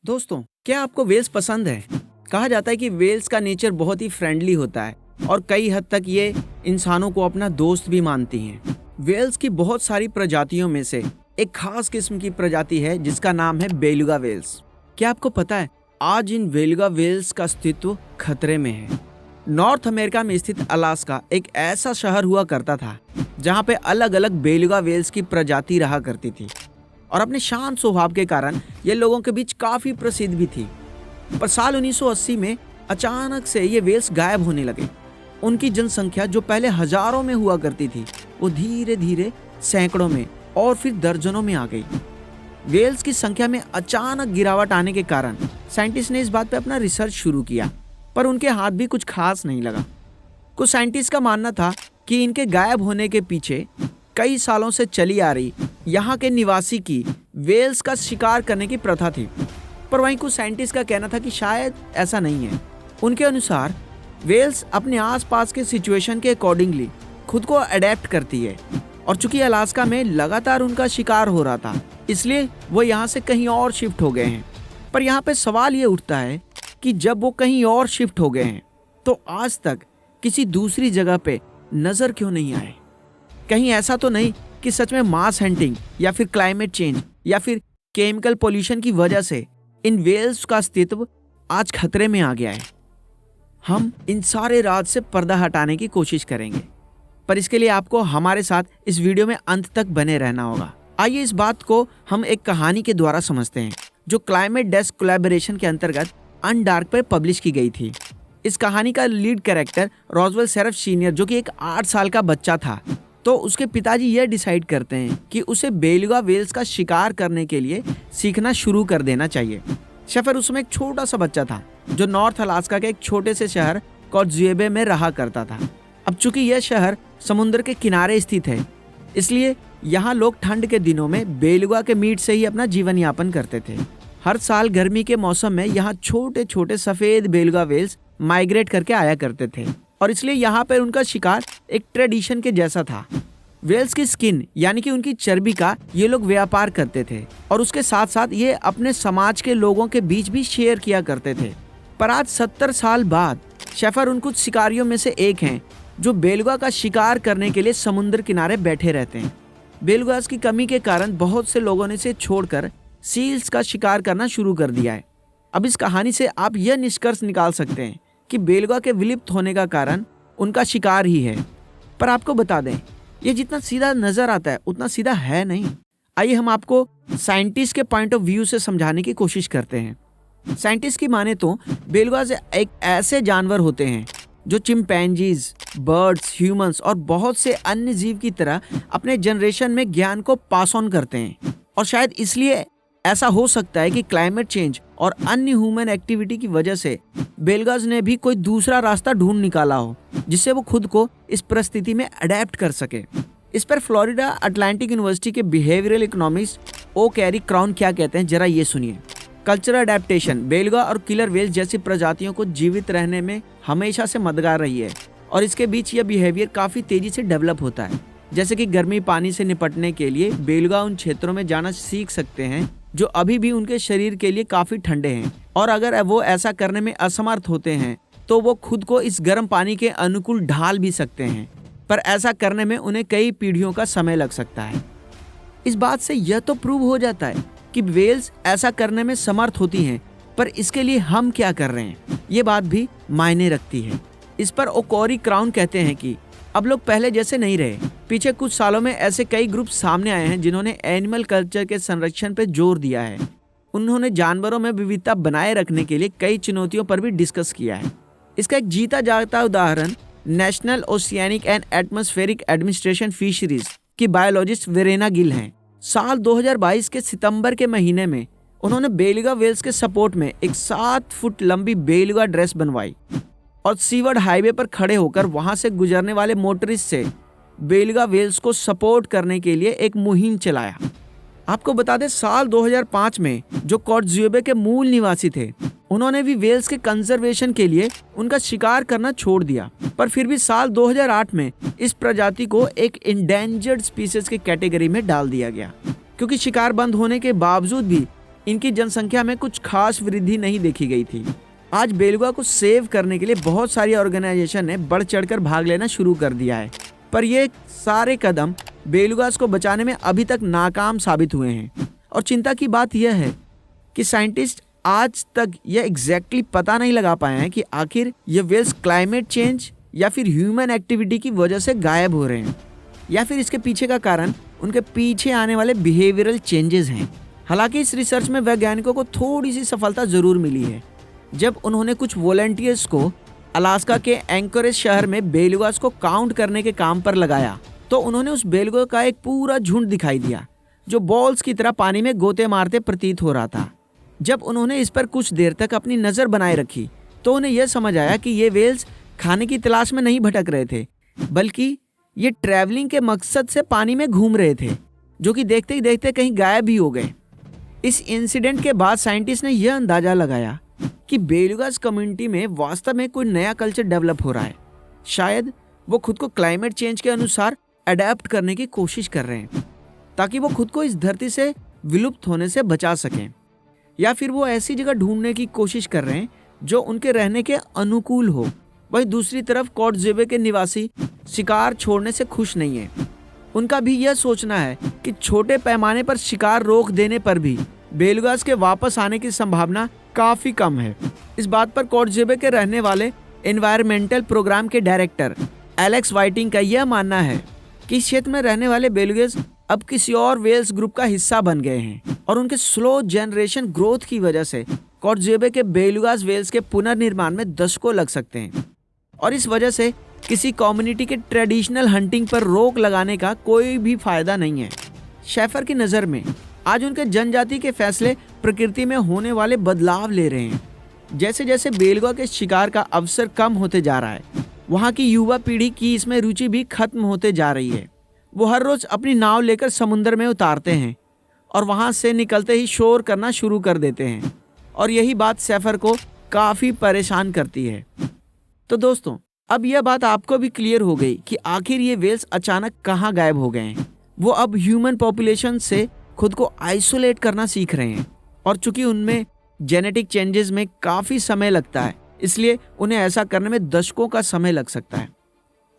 दोस्तों, क्या आपको वेल्स पसंद है? कहा जाता है कि वेल्स का नेचर बहुत ही फ्रेंडली होता है और कई हद तक ये इंसानों को अपना दोस्त भी मानती हैं। वेल्स की बहुत सारी प्रजातियों में से एक खास किस्म की प्रजाति है जिसका नाम है बेलुगा वेल्स। क्या आपको पता है आज इन बेलुगा वेल्स का अस्तित्व खतरे में है। नॉर्थ अमेरिका में स्थित अलास्का एक ऐसा शहर हुआ करता था जहाँ पे अलग अलग बेलुगा वेल्स की प्रजाति रहा करती थी और अपने शांत स्वभाव के कारण ये लोगों के बीच काफी प्रसिद्ध भी थी। पर साल 1980 में अचानक से ये वेल्स गायब होने लगे। उनकी जनसंख्या जो पहले हजारों में हुआ करती थी वो धीरे धीरे सैकड़ों में और फिर दर्जनों में आ गई। वेल्स की संख्या में अचानक गिरावट आने के कारण साइंटिस्ट ने इस बात पे अपना रिसर्च शुरू किया, पर उनके हाथ भी कुछ खास नहीं लगा। कुछ साइंटिस्ट का मानना था कि इनके गायब होने के पीछे कई सालों से चली आ रही यहाँ के निवासी की वेल्स का शिकार करने की प्रथा थी, पर वहीं कुछ साइंटिस्ट का कहना था कि शायद ऐसा नहीं है। उनके अनुसार वेल्स अपने आसपास के सिचुएशन के अकॉर्डिंगली खुद को अडेप्ट करती है और चूंकि अलास्का में लगातार उनका शिकार हो रहा था इसलिए वो यहाँ से कहीं और शिफ्ट हो गए हैं। पर यहाँ पे सवाल ये उठता है कि जब वो कहीं और शिफ्ट हो गए हैं तो आज तक किसी दूसरी जगह पे नजर क्यों नहीं आए? कहीं ऐसा तो नहीं कि सच में मास हंटिंग या फिर क्लाइमेट चेंज या फिर केमिकल पोल्यूशन की वजह से इन वेल्स का अस्तित्व आज खतरे में आ गया है? हम इन सारे राज से पर्दा हटाने की कोशिश करेंगे, पर इसके लिए आपको हमारे साथ इस वीडियो में अंत तक बने रहना होगा। आइए इस बात को हम एक कहानी के द्वारा समझते हैं जो क्लाइमेट डेस्क कोलैबोरेशन के अंतर्गत अनडार्क पर पब्लिश की गई थी। इस कहानी का lead character Roswell Seref senior जो कि एक 8 साल का बच्चा था, तो उसके पिताजी यह डिसाइड करते हैं कि उसे बेलुगा वेल्स का शिकार करने के लिए सीखना शुरू कर देना चाहिए। शेफर उसमें एक छोटा सा बच्चा था जो नॉर्थ अलास्का के एक छोटे से शहर कोटजुएबे में रहा करता था। अब चूंकि यह शहर समुद्र के किनारे स्थित है इसलिए यहाँ लोग ठंड के दिनों में बेलुगा के मीट से ही अपना जीवन यापन करते थे। हर साल गर्मी के मौसम में यहाँ छोटे छोटे सफेद बेलुगा वेल्स माइग्रेट करके आया करते थे और इसलिए यहाँ पर उनका शिकार एक ट्रेडिशन के जैसा था। वेल्स की स्किन यानी कि उनकी चर्बी का ये लोग व्यापार करते थे और उसके साथ साथ ये अपने समाज के लोगों के बीच भी शेयर किया करते थे। पर आज 70 साल बाद शेफर उन कुछ शिकारियों में से एक हैं जो बेलुगा का शिकार करने के लिए समुद्र किनारे बैठे रहते हैं। बेलुगास की कमी के कारण बहुत से लोगों ने इसे छोड़कर सील्स का शिकार करना शुरू कर दिया है। अब इस कहानी से आप यह निष्कर्ष निकाल सकते हैं कि बेलुगा के विलुप्त होने का कारण उनका शिकार ही है। पर आपको बता दें ये जितना सीधा नजर आता है उतना सीधा है नहीं। आइए हम आपको साइंटिस्ट के पॉइंट ऑफ व्यू से समझाने की कोशिश करते हैं। साइंटिस्ट की माने तो बेलुगास एक ऐसे जानवर होते हैं जो चिंपैंजीज, बर्ड्स, ह्यूमंस और बहुत से अन्य जीव की तरह अपने जनरेशन में ज्ञान को पास ऑन करते हैं और शायद इसलिए ऐसा हो सकता है कि क्लाइमेट चेंज और अन्य ह्यूमन एक्टिविटी की वजह से बेलुगास ने भी कोई दूसरा रास्ता ढूंढ निकाला हो जिससे वो खुद को इस परिस्थिति में अडेप्ट कर सके। इस पर फ्लोरिडा अटलांटिक यूनिवर्सिटी के बिहेवियरल इकोनॉमिस्ट ओ कैरी क्राउन क्या कहते हैं जरा ये सुनिए। कल्चरल अडेप्टेशन बेलुगा और किलर वेल्स जैसी प्रजातियों को जीवित रहने में हमेशा से मददगार रही है और इसके बीच यह बिहेवियर काफी तेजी से डेवलप होता है। जैसे कि गर्मी पानी से निपटने के लिए बेलुगा उन क्षेत्रों में जाना सीख सकते हैं जो अभी भी उनके शरीर के लिए काफी ठंडे हैं और अगर वो ऐसा करने में असमर्थ होते हैं तो वो खुद को इस गर्म पानी के अनुकूल ढाल भी सकते हैं, पर ऐसा करने में उन्हें कई पीढ़ियों का समय लग सकता है। इस बात से यह तो प्रूव हो जाता है कि वेल्स ऐसा करने में समर्थ होती हैं, पर इसके लिए हम क्या कर रहे हैं ये बात भी मायने रखती है। इस पर ओकोरी क्राउन कहते हैं कि अब लोग पहले जैसे नहीं रहे। पीछे कुछ सालों में ऐसे कई ग्रुप सामने आए हैं जिन्होंने एनिमल कल्चर के संरक्षण पर जोर दिया है। उन्होंने जानवरों में विविधता बनाए रखने के लिए कई चुनौतियों पर भी डिस्कस किया है। इसका एक जीता जागता उदाहरण national oceanic and atmospheric administration fisheries की बायोलॉजिस्ट वेरेना गिल हैं। साल 2022 के सितंबर के महीने में उन्होंने बेलुगा वेल्स के सपोर्ट में एक 7 फुट लंबी बेलुगा ड्रेस बनवाई और सीवर्ड हाईवे पर खड़े होकर वहां से गुजरने वाले मोटरिस्ट से बेलुगा वेल्स को सपोर्ट करने के लिए एक मुहिम चलाया। आपको बता दें साल 2005 में जो कोटजुएबे के मूल निवासी थे उन्होंने भी वेल्स के कंजर्वेशन के लिए उनका शिकार करना छोड़ दिया, पर फिर भी साल 2008 में इस प्रजाति को एक इंडेंजर्ड स्पीसीज की कैटेगरी में डाल दिया गया क्योंकि शिकार बंद होने के बावजूद भी इनकी जनसंख्या में कुछ खास वृद्धि नहीं देखी गई थी। आज बेलुगा को सेव करने के लिए बहुत सारी ऑर्गेनाइजेशन ने बढ़ चढ़कर भाग लेना शुरू कर दिया है, पर ये सारे कदम बेलुगास को बचाने में अभी तक नाकाम साबित हुए हैं। और चिंता की बात यह है कि साइंटिस्ट आज तक यह एग्जैक्टली पता नहीं लगा पाए हैं कि आखिर ये वेल्स क्लाइमेट चेंज या फिर ह्यूमन एक्टिविटी की वजह से गायब हो रहे हैं, या फिर इसके पीछे का कारण उनके पीछे आने वाले बिहेवियरल चेंजेस हैं। हालांकि इस रिसर्च में वैज्ञानिकों को थोड़ी सी सफलता जरूर मिली है। जब उन्होंने कुछ वॉलंटियर्स को अलास्का के एंकोरेज शहर में बेलुगास को काउंट करने के काम पर लगाया, तो उन्होंने उस बेलुगा का एक पूरा झुंड दिखाई दिया जो बॉल्स की तरह पानी में गोते मारते प्रतीत हो रहा था। जब उन्होंने इस पर कुछ देर तक अपनी नज़र बनाए रखी तो उन्हें यह समझ आया कि ये वेल्स खाने की तलाश में नहीं भटक रहे थे, बल्कि ये ट्रैवलिंग के मकसद से पानी में घूम रहे थे, जो कि देखते ही देखते कहीं गायब ही हो गए। इस इंसिडेंट के बाद साइंटिस्ट ने यह अंदाजा लगाया कि बेलुगास कम्युनिटी में वास्तव में कोई नया कल्चर डेवलप हो रहा है। शायद वो खुद को क्लाइमेट चेंज के अनुसार अडेप्ट करने की कोशिश कर रहे हैं, ताकि वो खुद को इस धरती से विलुप्त होने से बचा सकें, या फिर वो ऐसी जगह ढूंढने की कोशिश कर रहे हैं जो उनके रहने के अनुकूल हो। वहीं दूसरी तरफ कोर्टजेबे के निवासी शिकार छोड़ने से खुश नहीं है। उनका भी यह सोचना है कि छोटे पैमाने पर शिकार रोक देने पर भी बेलुगास के वापस आने की संभावना काफी कम है। इस बात पर कोर्टजेबे के रहने वाले एनवायरमेंटल प्रोग्राम के डायरेक्टर एलेक्स वाइटिंग का यह मानना है कि इस क्षेत्र में रहने वाले बेलुगास अब किसी और वेल्स ग्रुप का हिस्सा बन गए हैं, और उनके स्लो जनरेशन ग्रोथ की वजह से कोर्टजेबे के बेलुगास वेल्स के पुनर्निर्माण में दशकों लग सकते हैं। और इस वजह से किसी कम्युनिटी के ट्रेडिशनल हंटिंग पर रोक लगाने का कोई भी फायदा नहीं है। शेफर की नज़र में आज उनके जनजाति के फैसले प्रकृति में होने वाले बदलाव ले रहे हैं। जैसे जैसे बेलुगा के शिकार का अवसर कम होते जा रहा है, वहाँ की युवा पीढ़ी की इसमें रुचि भी खत्म होते जा रही है। वो हर रोज अपनी नाव लेकर समुद्र में उतारते हैं और वहाँ से निकलते ही शोर करना शुरू कर देते हैं, और यही बात शेफर को काफ़ी परेशान करती है। तो दोस्तों, अब यह बात आपको भी क्लियर हो गई कि आखिर ये वेल्स अचानक कहाँ गायब हो गए हैं। वो अब ह्यूमन पॉपुलेशन से खुद को आइसोलेट करना सीख रहे हैं, और चूंकि उनमें जेनेटिक चेंजेस में काफ़ी समय लगता है, इसलिए उन्हें ऐसा करने में दशकों का समय लग सकता है।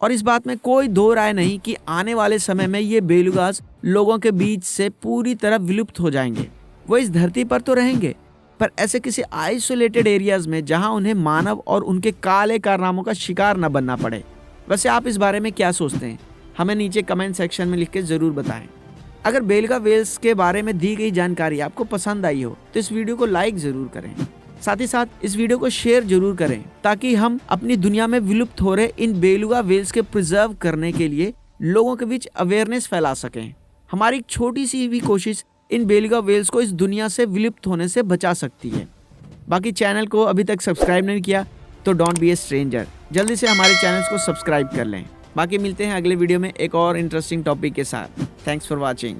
और इस बात में कोई दो राय नहीं कि आने वाले समय में ये बेलुगास लोगों के बीच से पूरी तरह विलुप्त हो जाएंगे। वो इस धरती पर तो रहेंगे, पर ऐसे किसी आइसोलेटेड एरियाज में जहां उन्हें मानव और उनके काले कारनामों का शिकार न बनना पड़े। वैसे आप इस बारे में क्या सोचते हैं, हमें नीचे कमेंट सेक्शन में लिख के ज़रूर बताएं। अगर बेलुगा वेल्स के बारे में दी गई जानकारी आपको पसंद आई हो तो इस वीडियो को लाइक ज़रूर करें। साथ ही साथ इस वीडियो को शेयर जरूर करें, ताकि हम अपनी दुनिया में विलुप्त हो रहे इन बेलुगा वेल्स के प्रिजर्व करने के लिए लोगों के बीच अवेयरनेस फैला सकें। हमारी एक छोटी सी भी कोशिश इन बेलुगा वेल्स को इस दुनिया से विलुप्त होने से बचा सकती है। बाकी चैनल को अभी तक सब्सक्राइब नहीं किया तो डोंट बी ए स्ट्रेंजर, जल्दी से हमारे चैनल्स को सब्सक्राइब कर लें। बाकी मिलते हैं अगले वीडियो में एक और इंटरेस्टिंग टॉपिक के साथ। Thanks for watching.